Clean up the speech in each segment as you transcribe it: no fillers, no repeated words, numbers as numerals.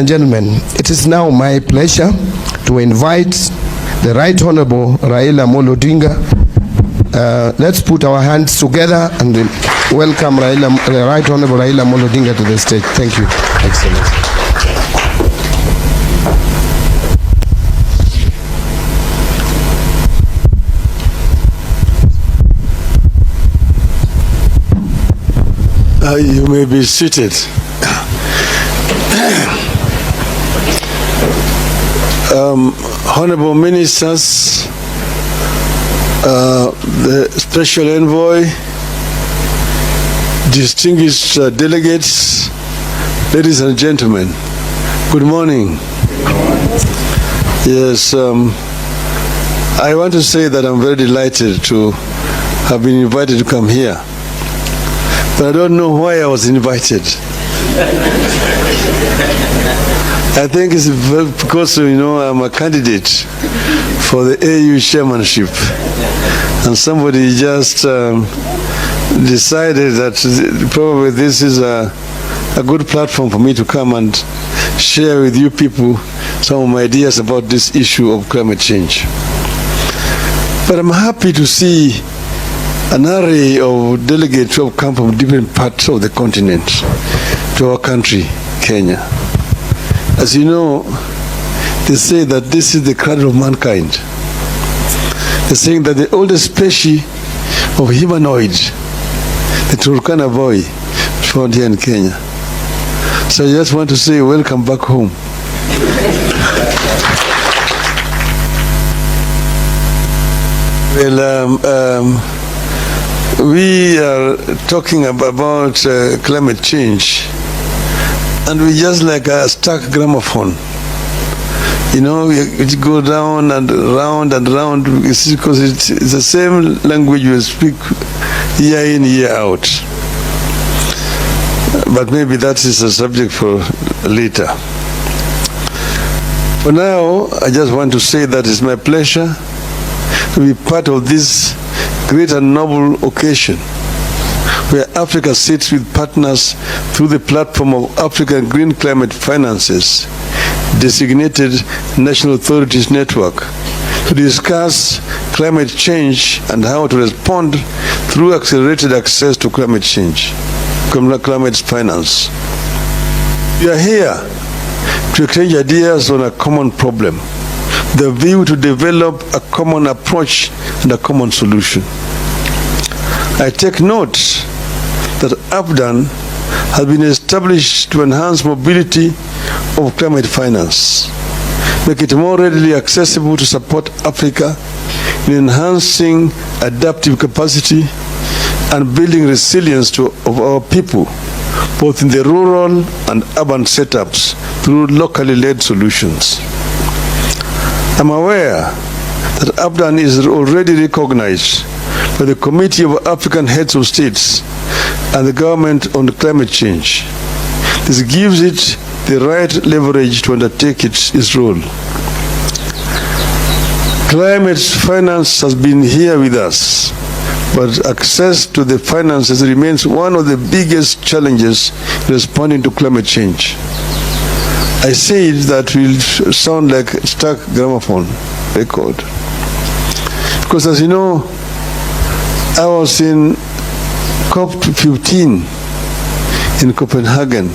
and gentlemen, it is now my pleasure to invite the Right Honorable Raila Odinga. Let's put our hands together and welcome the Right Honorable Raila Odinga to the stage. Thank you, Excellency. You may be seated. Honorable Ministers, the Special Envoy, distinguished delegates, ladies and gentlemen, good morning. Yes, I want to say that I'm very delighted to have been invited to come here, but I don't know why I was invited. I think it's because, I'm a candidate for the AU chairmanship, and somebody just decided that probably this is a good platform for me to come and share with you people some of my ideas about this issue of climate change. But I'm happy to see an array of delegates who have come from different parts of the continent to our country, Kenya. As you know, they say that this is the cradle of mankind. They're saying that the oldest species of humanoid, the Turkana boy, found here in Kenya. So I just want to say welcome back home. Well, we are talking about climate change, and we just like a stuck gramophone. You go down and round and round because it's the same language we speak year in, year out. But maybe that is a subject for later. For now, I just want to say that it's my pleasure to be part of this great and noble occasion where Africa sits with partners through the platform of African Green Climate Finances, designated National Authorities Network, to discuss climate change and how to respond through accelerated access to climate change, climate finance. We are here to exchange ideas on a common problem, the view to develop a common approach and a common solution. I take note that AFDAN has been established to enhance mobility of climate finance, make it more readily accessible to support Africa in enhancing adaptive capacity and building resilience of our people, both in the rural and urban setups through locally led solutions. I'm aware that AFDAN is already recognized by the Committee of African Heads of States and the government on climate change. This gives it the right leverage to undertake its role. Climate finance has been here with us, but access to the finances remains one of the biggest challenges in responding to climate change. I say that will sound like a stuck gramophone record. Because as you know, I was in COP15 in Copenhagen.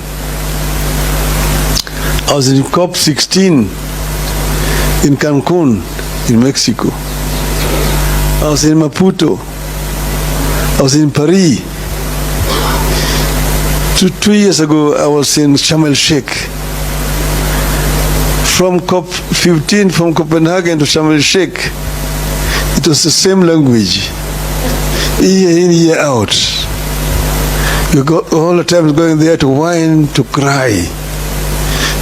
I was in COP16 in Cancun, in Mexico. I was in Maputo. I was in Paris. Two years ago, I was in Sharm el-Sheikh. From COP15, from Copenhagen to Sharm el-Sheikh, it was the same language, year in, year out. You got all the time going there to whine, to cry.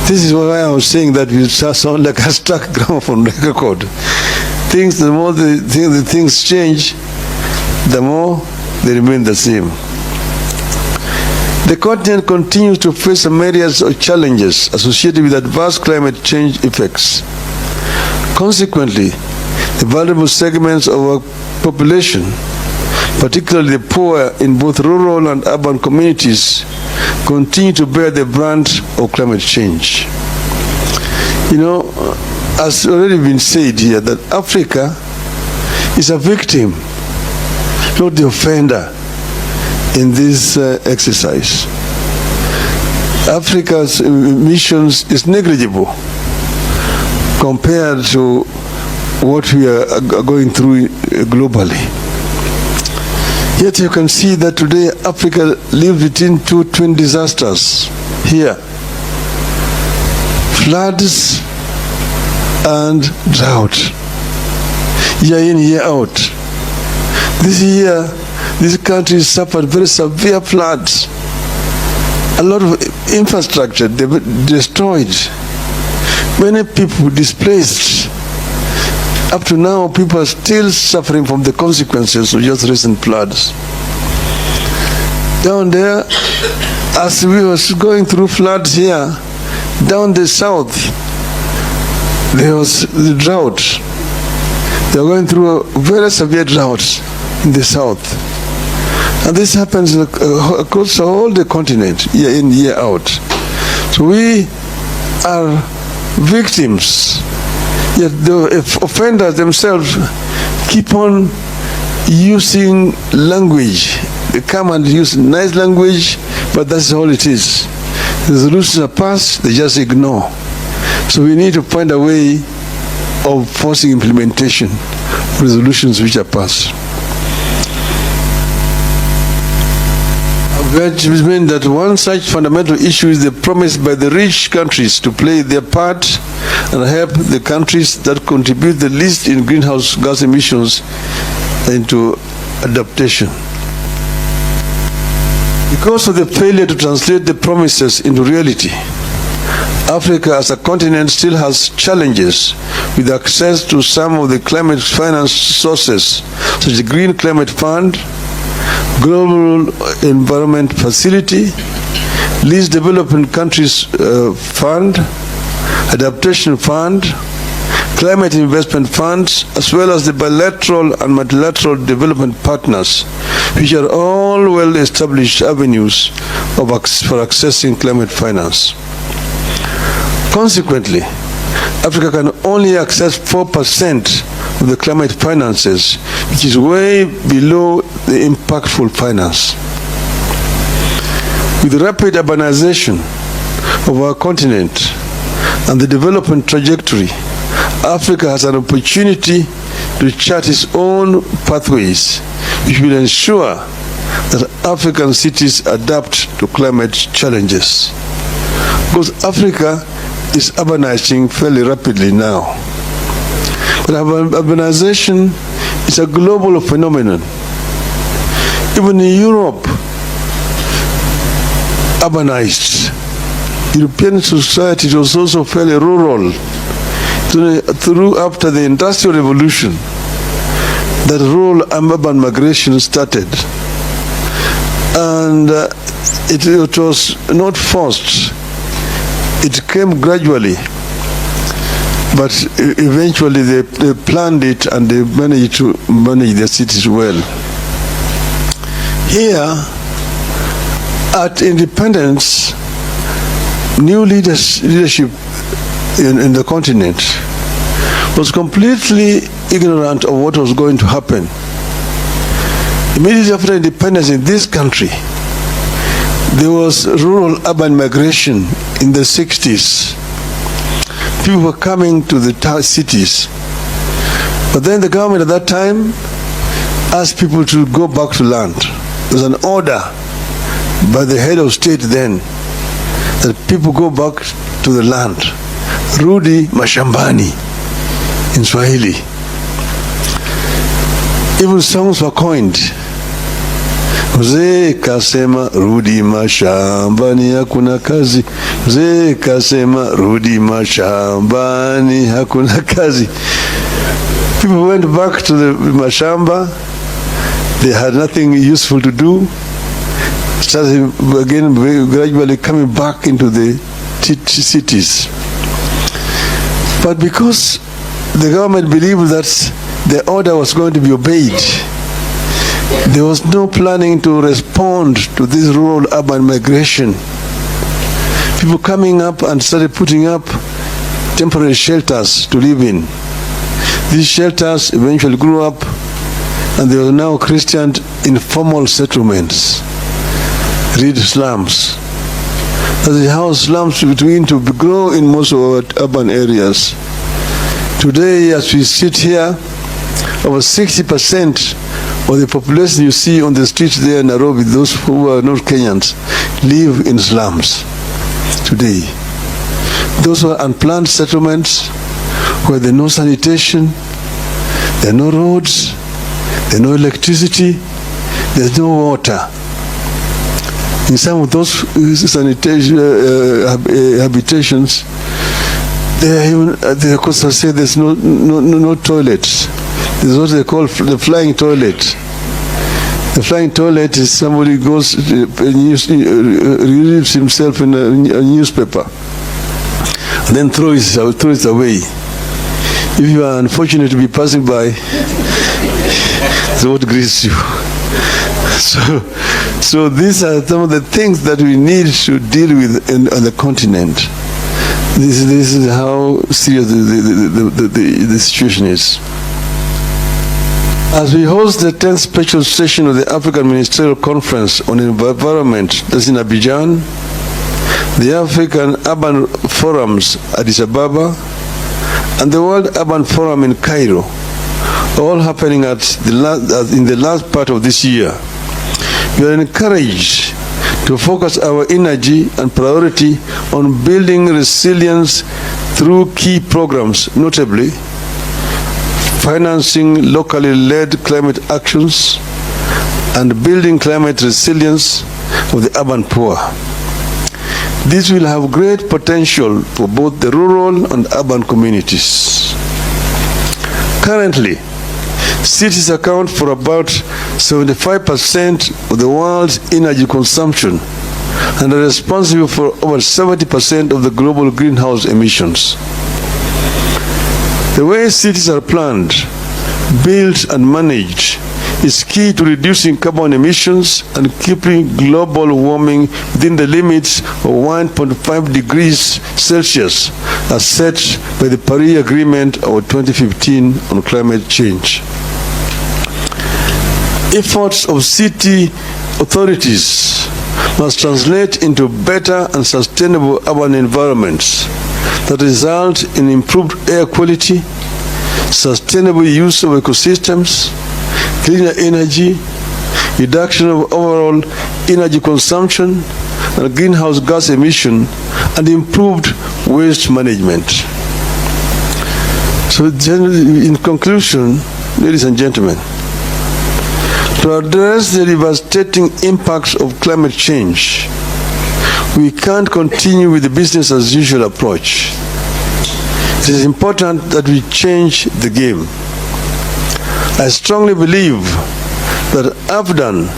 This is why I was saying that we sound like a stuck gramophone record. The more the things change, the more they remain the same. The continent continues to face a myriad of challenges associated with adverse climate change effects. Consequently, the vulnerable segments of our population, particularly the poor in both rural and urban communities, continue to bear the brunt of climate change. You know, as already been said here, that Africa is a victim, not the offender in this exercise. Africa's emissions is negligible compared to what we are going through globally. Yet you can see that today Africa lives between two twin disasters here: floods and drought, year in, year out. This year, this country suffered very severe floods. A lot of infrastructure destroyed. Many people displaced. Up to now, people are still suffering from the consequences of just recent floods. Down there, as we were going through floods here, down the south, there was the drought. They are going through a very severe drought in the south. And this happens across all the continent, year in, year out. So we are victims. Yet the offenders themselves keep on using language. They come and use nice language, but that's all it is. The resolutions are passed, they just ignore. So we need to find a way of forcing implementation of resolutions which are passed. Which means that one such fundamental issue is the promise by the rich countries to play their part and help the countries that contribute the least in greenhouse gas emissions into adaptation. Because of the failure to translate the promises into reality, Africa as a continent still has challenges with access to some of the climate finance sources, such as the Green Climate Fund, Global Environment Facility, Least Developing Countries Fund, Adaptation Fund, Climate Investment Funds, as well as the bilateral and multilateral development partners, which are all well-established avenues for accessing climate finance. Consequently, Africa can only access 4% of the climate finances, which is way below the impactful finance. With the rapid urbanization of our continent and the development trajectory, Africa has an opportunity to chart its own pathways, which will ensure that African cities adapt to climate challenges. Because Africa is urbanizing fairly rapidly now. But urbanization is a global phenomenon. Even in Europe, urbanized. European society was also fairly rural. Through after the Industrial Revolution, that rural and urban migration started. And it was not forced. It came gradually. But eventually they planned it and they managed to manage their cities well. Here, at independence, new leadership in the continent was completely ignorant of what was going to happen. Immediately after independence in this country, there was rural-urban migration in the 60s. People were coming to the cities. But then the government at that time asked people to go back to land. There was an order by the head of state then that people go back to the land. Rudi mashambani in Swahili. Even songs were coined. Mzee kasema rudi mashambani hakuna kazi. Mzee kasema rudi mashambani hakuna kazi. People went back to the mashamba. They had nothing useful to do. Started again gradually coming back into the cities. But because the government believed that the order was going to be obeyed, there was no planning to respond to this rural-urban migration. People coming up and started putting up temporary shelters to live in. These shelters eventually grew up and they are now christened informal settlements, read slums. That is how slums begin to grow in most of our urban areas. Today, as we sit here, over 60% of the population you see on the streets there in Nairobi, those who are not Kenyans, live in slums today. Those are unplanned settlements where there are no sanitation, there are no roads, there is no electricity, there is no water. In some of those sanitation habitations, the coastal say there's no toilets. There's what they call the flying toilet. The flying toilet is somebody goes relieves himself in a newspaper and then throws it away. If you are unfortunate to be passing by, that's what greets you. So these are some of the things that we need to deal with on the continent. This is how serious the situation is. As we host the 10th special session of the African Ministerial Conference on Environment, that's in Abidjan, the African Urban Forums Addis Ababa, and the World Urban Forum in Cairo, all happening in the last part of this year, we are encouraged to focus our energy and priority on building resilience through key programs, notably financing locally led climate actions and building climate resilience of the urban poor. This will have great potential for both the rural and urban communities. Currently, cities account for about 75% of the world's energy consumption and are responsible for over 70% of the global greenhouse emissions. The way cities are planned, built, and managed is key to reducing carbon emissions and keeping global warming within the limits of 1.5 degrees Celsius as set by the Paris Agreement of 2015 on climate change. Efforts of city authorities must translate into better and sustainable urban environments that result in improved air quality, sustainable use of ecosystems, cleaner energy, reduction of overall energy consumption and greenhouse gas emission, and improved waste management. So in conclusion, ladies and gentlemen, to address the devastating impacts of climate change, we can't continue with the business as usual approach. It is important that we change the game. I strongly believe that AFDAN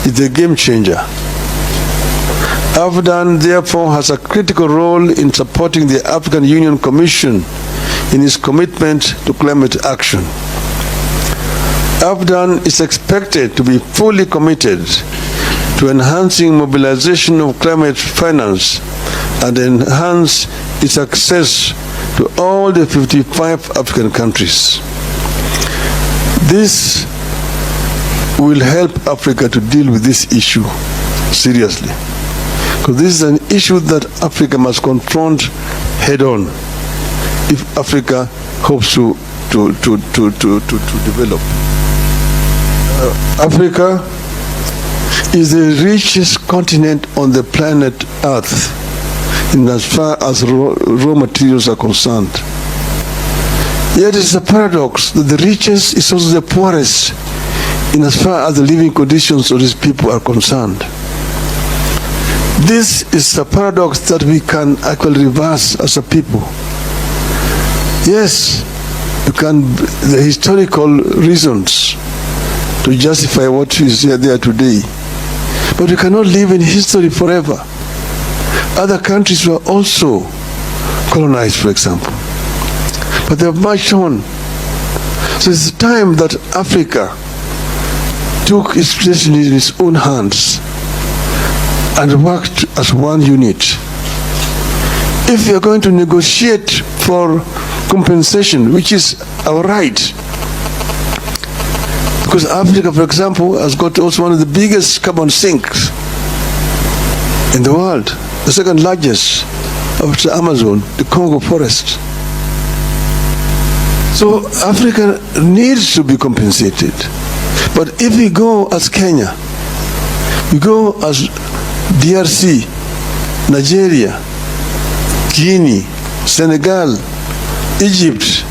is the game changer. AFDAN therefore has a critical role in supporting the African Union Commission in its commitment to climate action. AFDAN is expected to be fully committed to enhancing mobilization of climate finance and enhance its access to all the 55 African countries. This will help Africa to deal with this issue seriously, because this is an issue that Africa must confront head-on if Africa hopes to develop. Africa is the richest continent on the planet Earth in as far as raw materials are concerned. Yet it's a paradox that the richest is also the poorest in as far as the living conditions of these people are concerned. This is a paradox that we can actually reverse as a people. Yes, you can, the historical reasons to justify what is there today. But you cannot live in history forever. Other countries were also colonized, for example. But they have marched on. So it's time that Africa took its destiny in its own hands and worked as one unit. if we are going to negotiate for compensation, which is our right, because Africa, for example, has got also one of the biggest carbon sinks in the world, the second largest after Amazon, the Congo forest. So Africa needs to be compensated. But if we go as Kenya, we go as DRC, Nigeria, Guinea, Senegal, Egypt,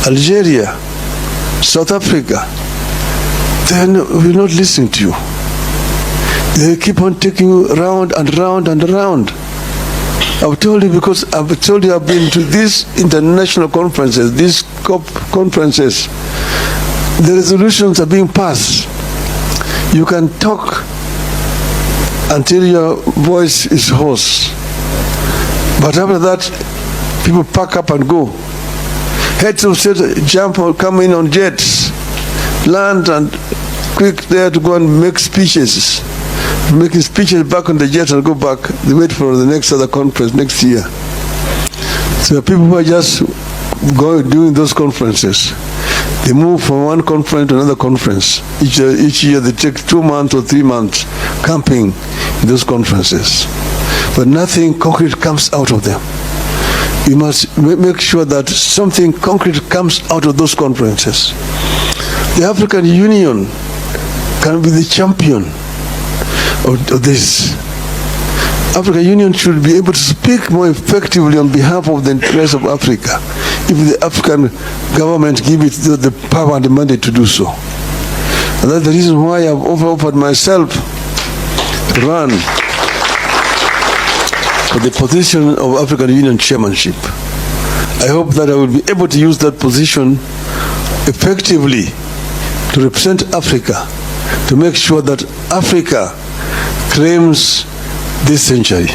Algeria, South Africa, then we're not listening to you. They keep on taking you round and round and round. I've told you because I've told you I've been to these international conferences, these COP conferences. The resolutions are being passed. You can talk until your voice is hoarse. But after that, people pack up and go. Heads of state jump or come in on jets, land and quick there to go and make speeches. Making speeches back on the jet and go back. They wait for the next other conference next year. So people who are just going doing those conferences, they move from one conference to another conference. Each year they take 2 months or 3 months camping in those conferences. But nothing concrete comes out of them. You must make sure that something concrete comes out of those conferences. The African Union can be the champion of this. African Union should be able to speak more effectively on behalf of the interests of Africa if the African government give it the power and the mandate to do so. And that's the reason why I've offered myself to run for the position of African Union chairmanship. I hope that I will be able to use that position effectively to represent Africa, to make sure that Africa claims this century.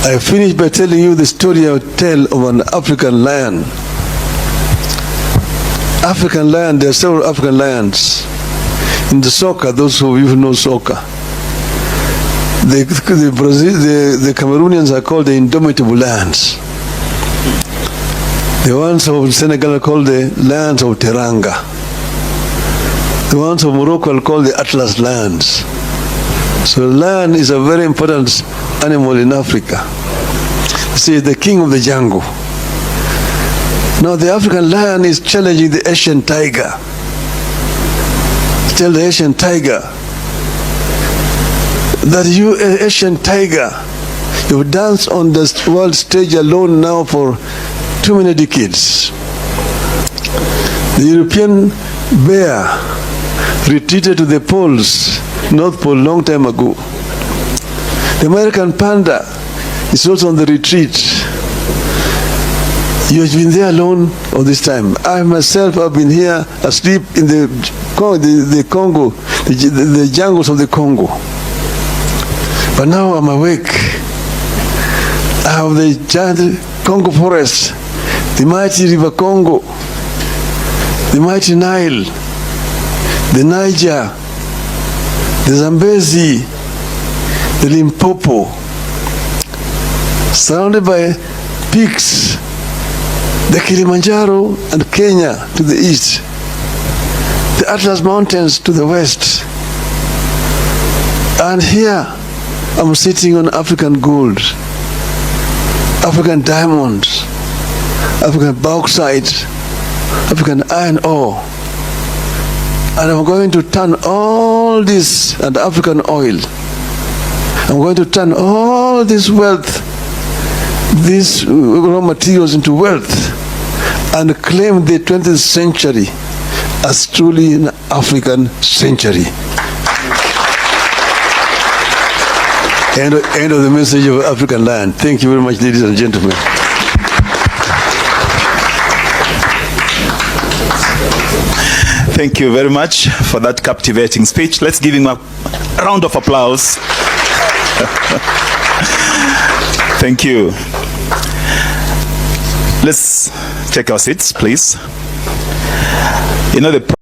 I finished by telling you the story I would tell of an African lion. African lion, there are several African lions. In the soccer, those who even know soccer, the Cameroonians are called the indomitable lions. The ones of Senegal are called the lions of Teranga. The ones of Morocco are called the Atlas lions. So the lion is a very important animal in Africa. See, the king of the jungle. Now the African lion is challenging the Asian tiger. Tell the Asian tiger that you, Asian tiger, you've danced on the world stage alone now for too many decades. The European bear retreated to the poles, North Pole, long time ago. The American panda is also on the retreat. You have been there alone all this time. I myself have been here asleep in the Congo, the jungles of the Congo. But now I'm awake. I have the giant Congo forest, the mighty river Congo, the mighty Nile, the Niger, the Zambezi, the Limpopo, surrounded by peaks, the Kilimanjaro and Kenya to the east, the Atlas Mountains to the west. And here I'm sitting on African gold, African diamonds, African bauxite, African iron ore. And I'm going to turn all this, and African oil, I'm going to turn all this wealth, these raw materials into wealth, and claim the 20th century as truly an African century. End of the message of African land. Thank you very much, ladies and gentlemen. Thank you very much for that captivating speech. Let's give him a round of applause. Thank you. Let's take our seats, please. You know, the